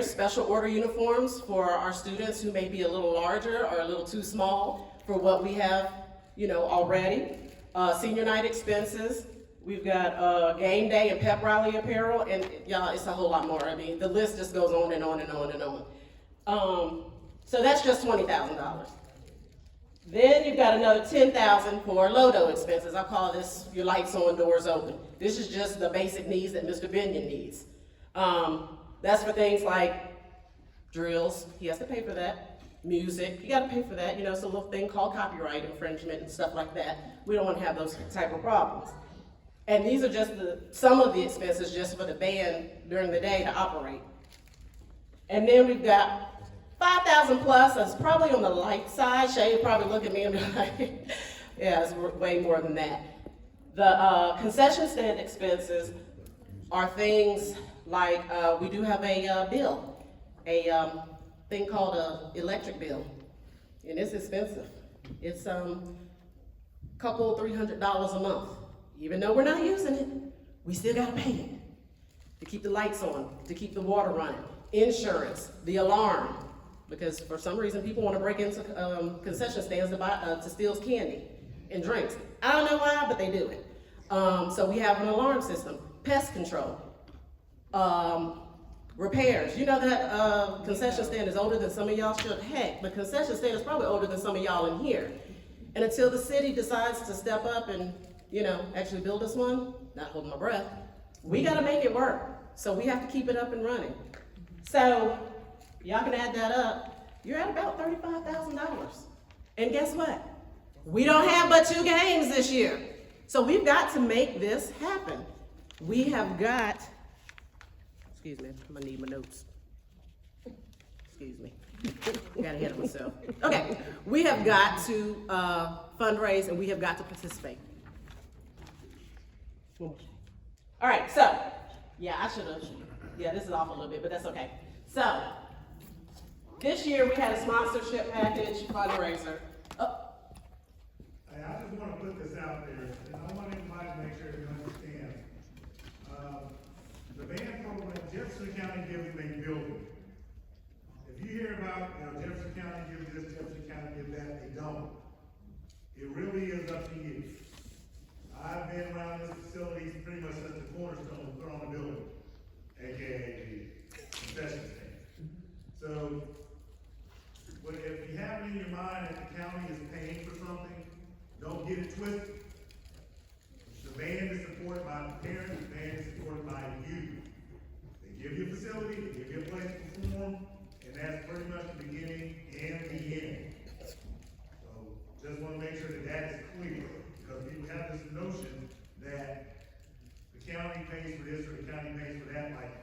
special order uniforms for our students who may be a little larger or a little too small for what we have, already. Senior night expenses. We've got game day and pep rally apparel, and y'all, it's a whole lot more. I mean, the list just goes on and on and on and on. So that's just $20,000. Then you've got another $10,000 for LODO expenses. I call this your lights on, doors open. This is just the basic needs that Mr. Binion needs. That's for things like drills, he has to pay for that. Music, you gotta pay for that. It's a little thing called copyright infringement and stuff like that. We don't want to have those type of problems. And these are just some of the expenses just for the band during the day to operate. And then we've got 5,000 plus, that's probably on the light side. Shay would probably look at me and be like, yeah, it's way more than that. The concession stand expenses are things like, we do have a bill, a thing called a electric bill, and it's expensive. It's couple $300 a month. Even though we're not using it, we still gotta pay it to keep the lights on, to keep the water running, insurance, the alarm, because for some reason people want to break into concession stands to steal candy and drinks. I don't know why, but they do it. So we have an alarm system, pest control, repairs. You know that concession stand is older than some of y'all should. Heck, the concession stand is probably older than some of y'all in here. And until the city decides to step up and actually build us one, not holding my breath, we gotta make it work. So we have to keep it up and running. So y'all can add that up. You're at about $35,000. And guess what? We don't have but 2 games this year. So we've got to make this happen. We have got, excuse me, I'm gonna need my notes. Excuse me, got ahead of myself. Okay, we have got to fundraise and we have got to participate. All right, so, yeah, this is off a little bit, but that's okay. So, this year we had a sponsorship package fundraiser. Hey, I just want to put this out there, and I want everybody to make sure you understand. The band program, Jefferson County gives them a building. If you hear about, Jefferson County gives this, Jefferson County gives that, they don't. It really is up to you. I've been around this facility pretty much since the cornerstone was put on the building, aka the concession stand. So, but if you have it in your mind that the county is paying for something, don't get it twisted. The band is supported by the parents, the band is supported by you. They give you a facility, they give you a place to perform, and that's pretty much the beginning and the end. So, just want to make sure that that is clear. Because people have this notion that the county pays for this or the county pays for that, like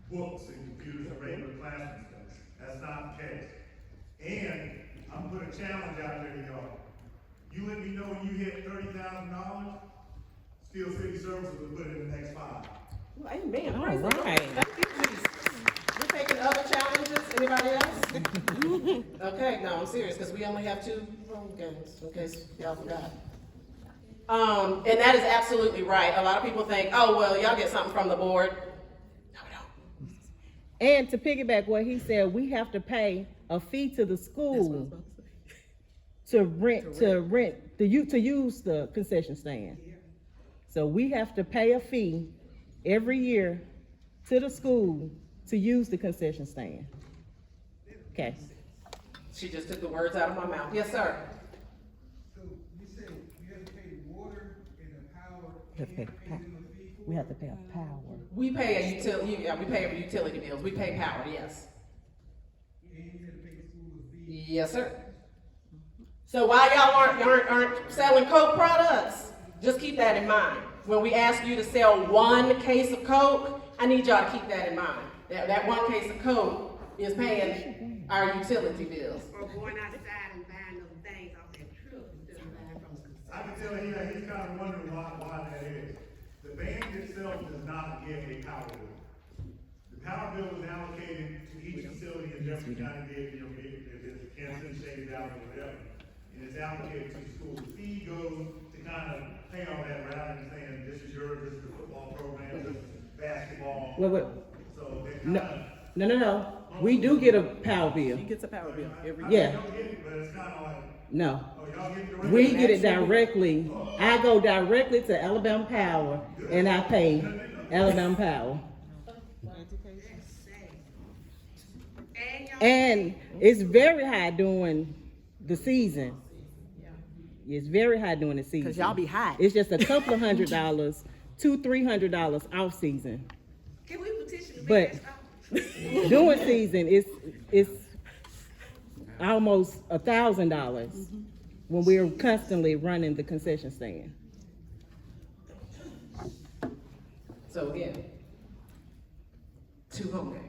books and computers and regular classroom stuff. That's not the case. And I'm gonna put a challenge out there to y'all. You let me know when you hit $30,000, Steel City Services will put it in the next 5. Well, amen. All Praise the Lord. right. Thank you, Jesus. We're taking other challenges. Anybody else? Okay, no, I'm serious, because we only have 2 home games, in case y'all forgot. And that is absolutely right. A lot of people think, oh, well, y'all get something from the board. No, we don't. And to piggyback what he said, we have to pay a fee to the That's what I school was about to say. to use the concession stand. So we have to pay a fee every year to the school to use the concession stand. Okay. She just took the words out of my mouth. Yes, sir. So you say you have to pay water and the power We have to pay and pay them a fee for We it? have to pay a power. We pay a we pay utility bills. We pay power, yes. And you have to pay the school a fee. Yes, sir. So while y'all aren't selling Coke products, just keep that in mind. When we ask you to sell 1 case of Coke, I need y'all to keep that in mind. That 1 case of Coke is paying our utility bills. Or going outside and buying those things off that truck instead of buying from the I can tell you that he's kind of wondering why that is. The band itself does not get a power bill. The power bill is allocated to each facility in Jefferson County, if it's Kansas, Shady Valley, or whatever. And it's allocated to the school. The fee goes to kind of pay all that rather than saying, this is yours, this is the football program, this is basketball. Wait. So they kind No, of, no. We do get a power bill. He gets a power bill every year. Yeah. Y'all get it, but it's kinda like, No. oh, y'all get it directly? We get it directly. I go directly to Alabama Power and I pay Alabama Power. And it's very high during the season. It's very high during the season. Cause y'all be high. It's just a couple of $100, $200-300 off season. Can we petition the But mayor? during season, it's almost $1,000 when we're constantly running the concession stand. So again, 2 home games.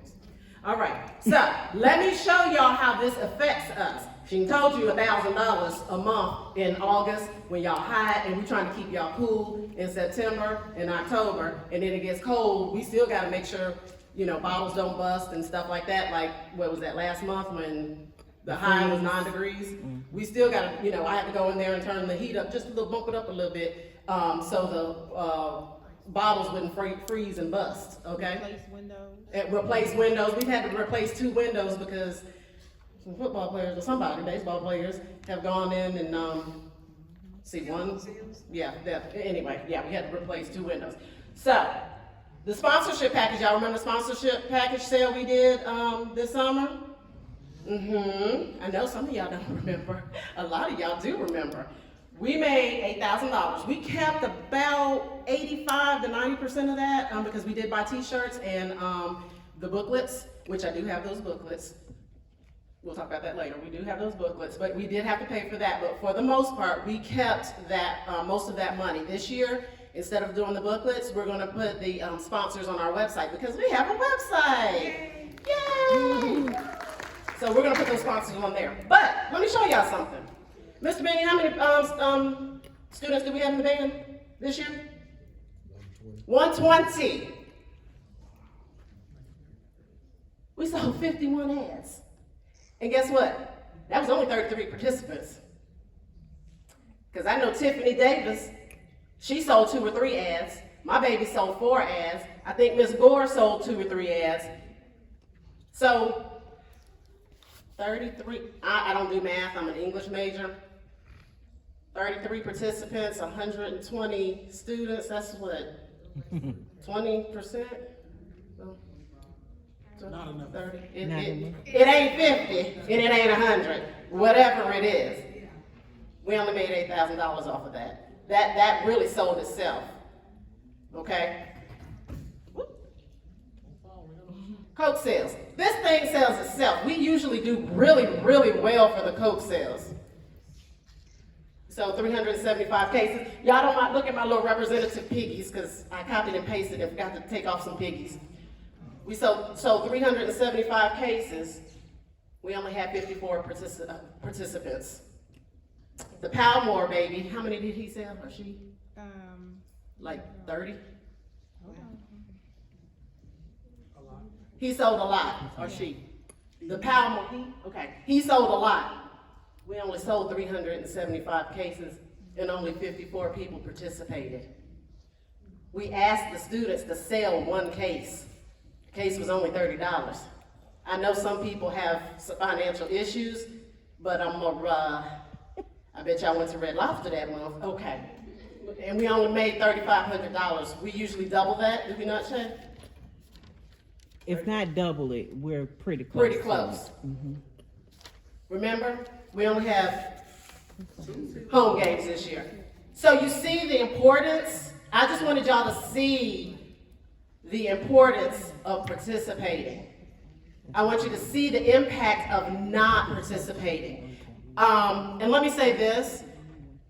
All right, so let me show y'all how this affects us. She told you $1,000 a month in August when y'all hide and we trying to keep y'all cool in September and October, and then it gets cold. We still got to make sure, you know, bottles don't bust and stuff like that. Like, what was that, last month when the high was 9 degrees? We still got to, you know, I had to go in there and turn the heat up, just a little, bump it up a little bit, so the bottles wouldn't freeze and bust, okay? Replace windows. And replace windows. We've had to replace 2 windows because some football players or somebody, baseball players, have gone in and, see one, yeah, anyway, yeah, we had to replace 2 windows. So, the sponsorship package, y'all remember the sponsorship package sale we did, this summer? I know some of y'all don't remember. A lot of y'all do remember. We made $8,000. We kept about 85 to 90% of that, because we did buy t-shirts and, the booklets, which I do have those booklets. We'll talk about that later. We do have those booklets, but we did have to pay for that. But for the most part, we kept that, most of that money. This year, instead of doing the booklets, we're gonna put the sponsors on our website because we have a website. Yay! So we're gonna put those sponsors on there. But let me show y'all something. Mr. Benny, how many students do we have in the band this year? 120. We sold 51 ads. And guess what? That was only 33 participants. Because I know Tiffany Davis, she sold 2 or 3 ads. My baby sold 4 ads. I think Miss Gore sold 2 or 3 ads. So, 33, I don't do math, I'm an English major. 33 participants, 120 students, that's what, 20%? Not enough. 30. It ain't 50, and it ain't 100, whatever it is. We only made $8,000 off of that. That really sold itself, okay? Coke sales. This thing sells itself. We usually do really, really well for the Coke sales. So 375 cases. Y'all don't mind, look at my little representative piggies, because I copied and pasted and forgot to take off some piggies. We sold 375 cases. We only had 54 participants. The Palmore baby, how many did he sell, or she? Like 30? He sold a lot, or she? The Palmore, he sold a lot. We only sold 375 cases and only 54 people participated. We asked the students to sell 1 case. The case was only $30. I know some people have some financial issues, but I bet y'all went to Red Lobster that month. Okay. And we only made $3,500. We usually double that, do we not, Shay? If not double it, we're pretty close. Pretty close. Remember, we only have home games this year. So you see the importance. I just wanted y'all to see the importance of participating. I want you to see the impact of not participating. And let me say this,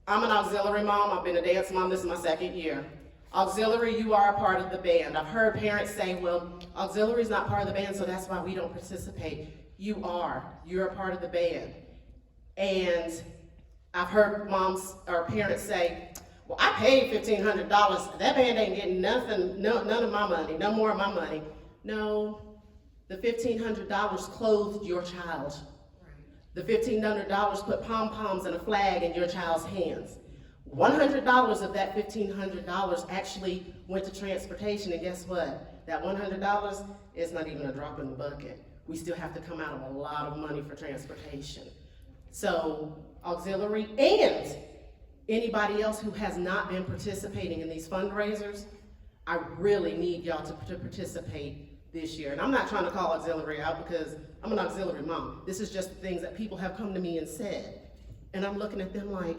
I'm an auxiliary mom, I've been a dance mom, this is my 2nd year. Auxiliary, you are a part of the band. I've heard parents say, well, auxiliary is not part of the band, so that's why we don't participate. You are, you're a part of the band. And I've heard moms or parents say, well, I paid $1,500. That band ain't getting nothing, none of my money, no more of my money. No, the $1,500 clothed your child. The $1,500 put pom-poms and a flag in your child's hands. $100 of that $1,500 actually went to transportation, and guess what? That $100 is not even a drop in the bucket. we still have to come out of a lot of money for transportation. So auxiliary and anybody else who has not been participating in these fundraisers, I really need y'all to participate this year. And I'm not trying to call auxiliary out because I'm an auxiliary mom. This is just things that people have come to me and said. And I'm looking at them like,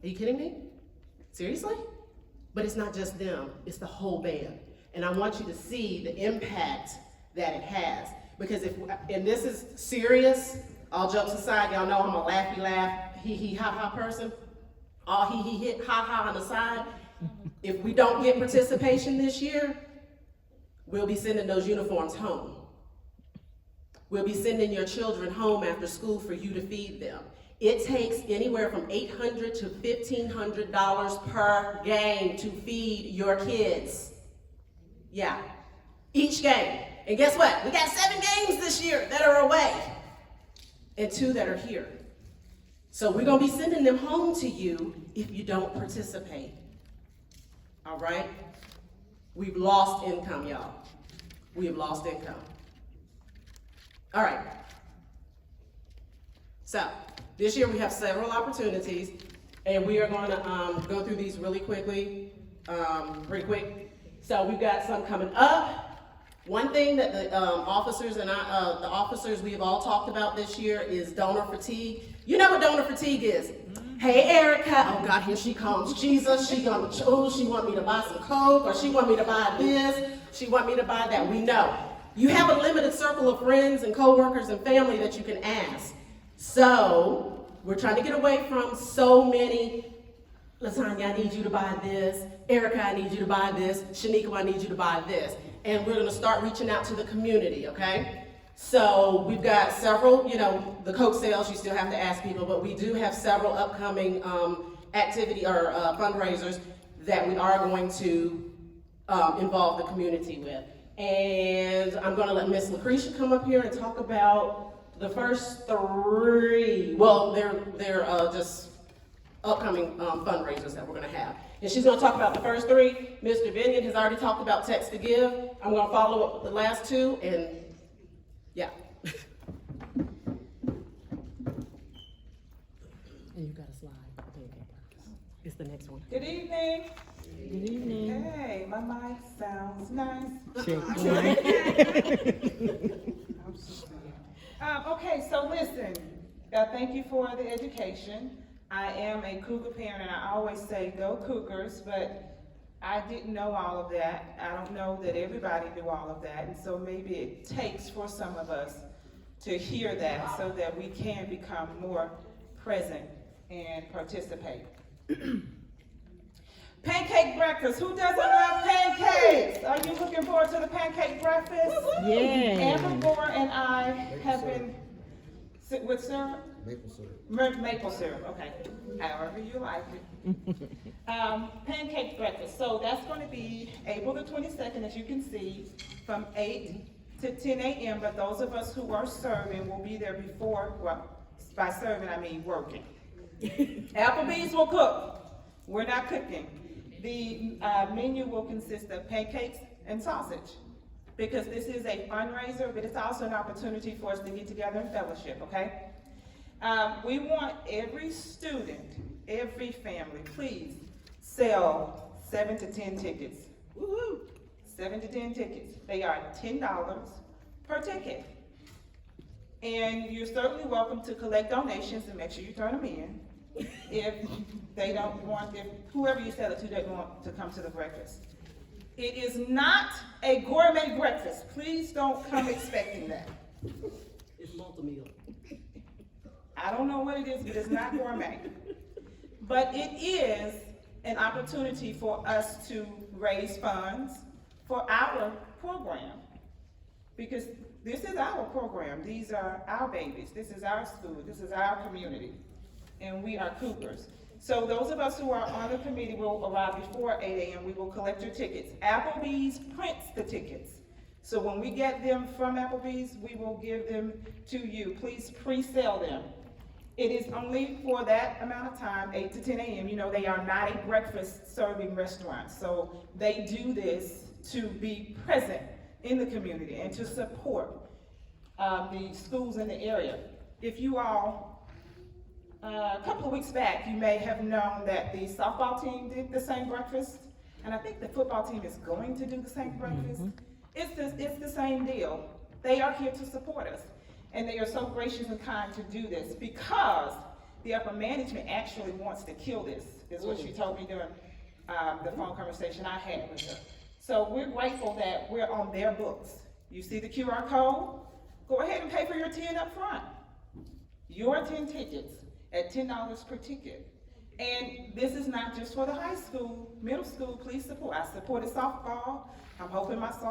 are you kidding me? Seriously? But it's not just them, it's the whole band. And I want you to see the impact that it has. Because and this is serious, all jokes aside, y'all know I'm a laughy laugh, hee hee ha ha person. All hee hee hit ha ha on the side. If we don't get participation this year, we'll be sending those uniforms home. We'll be sending your children home after school for you to feed them. It takes anywhere from $800 to $1,500 per game to feed your kids. Yeah, each game. And guess what? We got 7 games this year that are away and 2 that are here. So we're gonna be sending them home to you if you don't participate. All right? We've lost income, y'all. We have lost income. All right. So this year we have several opportunities, and we are going to go through these really quickly, pretty quick. So we've got some coming up. One thing that the officers and the officers we have all talked about this year is donor fatigue. You know what donor fatigue is? Hey Erica, oh God, here she comes. Jesus, she want me to buy some Coke, or she want me to buy this, she want me to buy that. We know. You have a limited circle of friends and coworkers and family that you can ask. So we're trying to get away from so many, Latanya, I need you to buy this. Erica, I need you to buy this. Shanika, I need you to buy this. And we're gonna start reaching out to the community, okay? So we've got several, the Coke sales, you still have to ask people, but we do have several upcoming activity or fundraisers that we are going to involve the community with. And I'm gonna let Miss Lucretia come up here and talk about the first 3. Well, they're just upcoming fundraisers that we're gonna have. And she's gonna talk about the first 3. Mr. Binion has already talked about Text to Give. I'm gonna follow up with the last 2, and yeah. And you got a slide. Okay. It's the next one. Good evening. Good evening. Hey, my mic sounds nice. Check. Okay, so listen, thank you for the education. I am a Cougar parent, and I always say go Cougars, but I didn't know all of that. I don't know that everybody knew all of that, and so maybe it takes for some of us to hear that so that we can become more present and participate. Pancake breakfast. Who doesn't love pancakes? Are you looking forward to the pancake breakfast? Yeah. Amber Gore and I have been with syrup? Maple syrup. Maple syrup, okay. However you like it. Pancake breakfast. So that's going to be April the 22nd, as you can see, from 8 to 10 a.m. But those of us who are serving will be there before, well, by serving I mean working. Applebee's will cook. We're not cooking. The menu will consist of pancakes and sausage, because this is a fundraiser, but it's also an opportunity for us to get together in fellowship, okay? We want every student, every family, please sell 7 to 10 tickets. Woohoo! 7 to 10 tickets. They are $10 per ticket. And you're certainly welcome to collect donations and make sure you turn them in. If they don't want, if whoever you sell it to doesn't want to come to the breakfast. It is not a gourmet breakfast. Please don't come expecting that. It's multi-meal. I don't know what it is, but it's not gourmet. But it is an opportunity for us to raise funds for our program. Because this is our program. These are our babies. This is our school. This is our community. And we are Cougars. So those of us who are on the committee will arrive before 8 a.m. We will collect your tickets. Applebee's prints the tickets. So when we get them from Applebee's, we will give them to you. Please pre-sale them. It is only for that amount of time, 8 to 10 a.m. You know, they are not a breakfast serving restaurant. So they do this to be present in the community and to support the schools in the area. If you all, a couple of weeks back, you may have known that the softball team did the same breakfast, and I think the football team is going to do the same breakfast. It's the same deal. They are here to support us, and they are so gracious and kind to do this because the upper management actually wants to kill this, is what she told me during the phone conversation I had with her. So we're grateful that we're on their books. You see the QR code? Go ahead and pay for your 10 up front. Your 10 tickets at $10 per ticket. And this is not just for the high school, middle school, please support. I supported softball. I'm hoping my softball